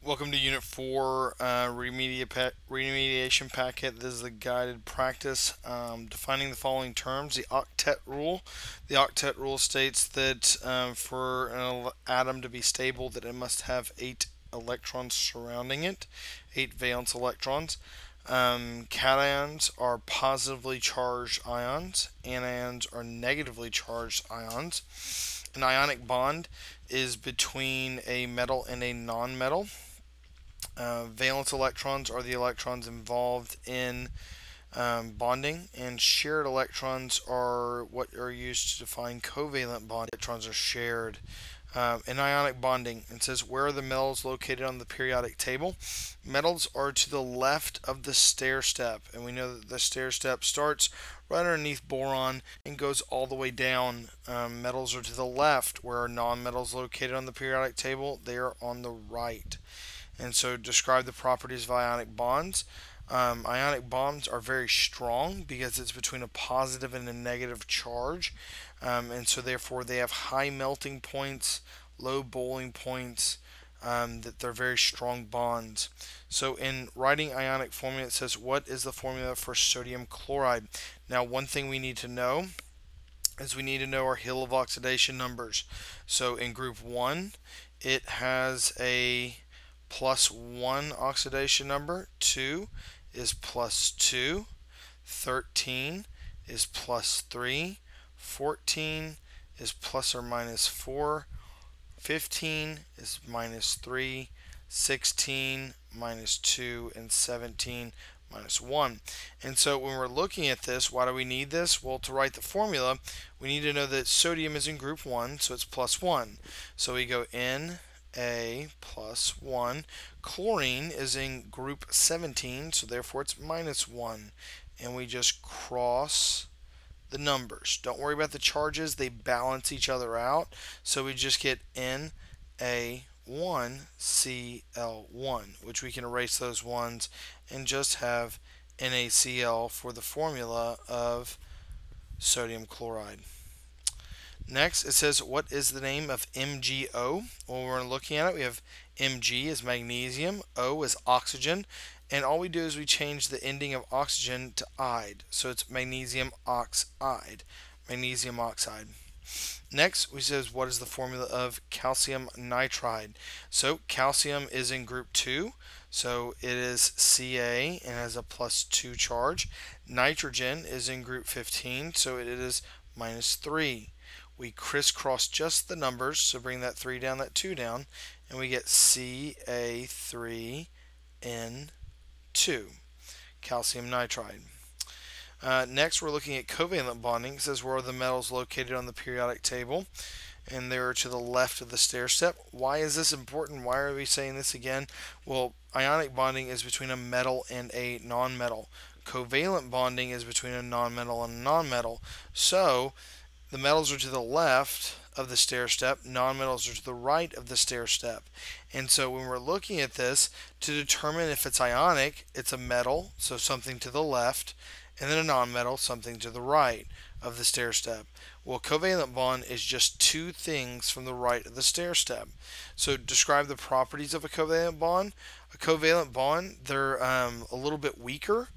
Welcome to Unit 4 remediation packet. This is the guided practice defining the following terms. The octet rule. The octet rule states that for an atom to be stable that it must have 8 electrons surrounding it, 8 valence electrons. Cations are positively charged ions. Anions are negatively charged ions. An ionic bond is between a metal and a nonmetal. Valence electrons are the electrons involved in bonding, and shared electrons are what are used to define covalent bond. Electrons are shared. In ionic bonding, it says where are the metals located on the periodic table? Metals are to the left of the stair step, and we know that the stair step starts right underneath boron and goes all the way down. Metals are to the left. Where are nonmetals located on the periodic table? They are on the right. And so describe the properties of ionic bonds. Ionic bonds are very strong because it's between a positive and a negative charge. And so therefore they have high melting points, low boiling points, that they're very strong bonds. So in writing ionic formula, it says, what is the formula for sodium chloride? Now, one thing we need to know is we need to know our hill of oxidation numbers. So in group 1, it has a +1 oxidation number, 2 is +2, 13 is +3, 14 is ±4, 15 is -3, 16 -2, and 17 -1. And so when we're looking at this, why do we need this? Well, to write the formula, we need to know that sodium is in group 1, so it's +1. So we go N a +1. Chlorine is in group 17, so therefore it's -1. And we just cross the numbers. Don't worry about the charges, they balance each other out. So we just get Na1Cl1, which we can erase those ones and just have NaCl for the formula of sodium chloride. Next, it says, what is the name of MgO? Well, we're looking at it, we have Mg is magnesium, O is oxygen, and all we do is we change the ending of oxygen to "ide." So it's magnesium oxide. Magnesium oxide. Next, we says, what is the formula of calcium nitride? So calcium is in group 2, so it is Ca and has a +2 charge. Nitrogen is in group 15, so it is -3. We crisscross just the numbers, so bring that 3 down, that 2 down, and we get Ca3N2, calcium nitride. Next, we're looking at covalent bonding. It says where are the metals located on the periodic table, and they're to the left of the stair step. Why is this important? Why are we saying this again? Well, ionic bonding is between a metal and a nonmetal. Covalent bonding is between a nonmetal and a nonmetal. So the metals are to the left of the stair step, nonmetals are to the right of the stair step. And so when we're looking at this, to determine if it's ionic, it's a metal, so something to the left, and then a nonmetal, something to the right of the stair step. Well, covalent bond is just two things from the right of the stair step. So describe the properties of a covalent bond. A covalent bond, they're a little bit weaker.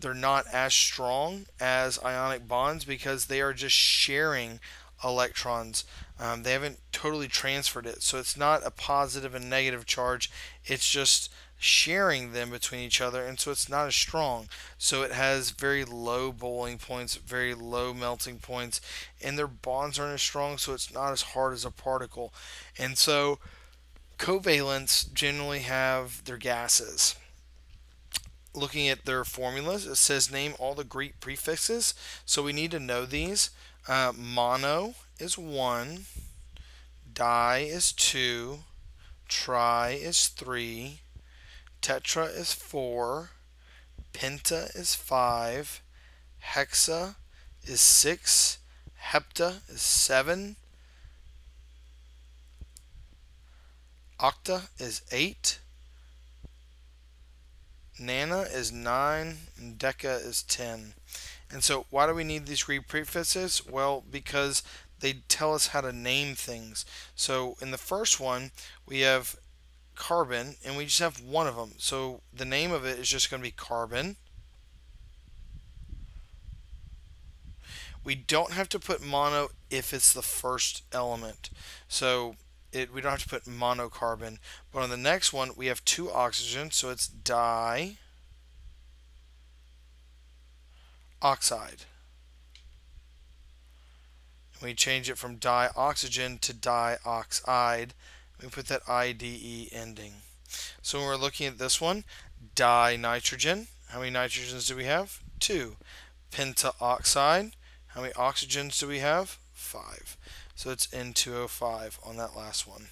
They're not as strong as ionic bonds because they are just sharing electrons. They haven't totally transferred it, so it's not a positive and negative charge. It's just sharing them between each other, and so it's not as strong. So it has very low boiling points, very low melting points, and their bonds aren't as strong, so it's not as hard as a particle. And so covalents generally have their gases. Looking at their formulas, it says name all the Greek prefixes, so we need to know these. Mono is 1, di is 2, tri is 3, tetra is 4, penta is 5, hexa is 6, hepta is 7, octa is 8, nana is 9, and deca is 10. And so why do we need these Greek prefixes? Well, because they tell us how to name things. So in the first one, we have carbon, and we just have one of them. So the name of it is just going to be carbon. We don't have to put mono if it's the first element. So we don't have to put monocarbon. But on the next one, we have two oxygens, so it's dioxide. We change it from dioxygen to dioxide. We put that IDE ending. So when we're looking at this one, dinitrogen, how many nitrogens do we have? 2. Pentaoxide, how many oxygens do we have? 5. So it's N2O5 on that last one.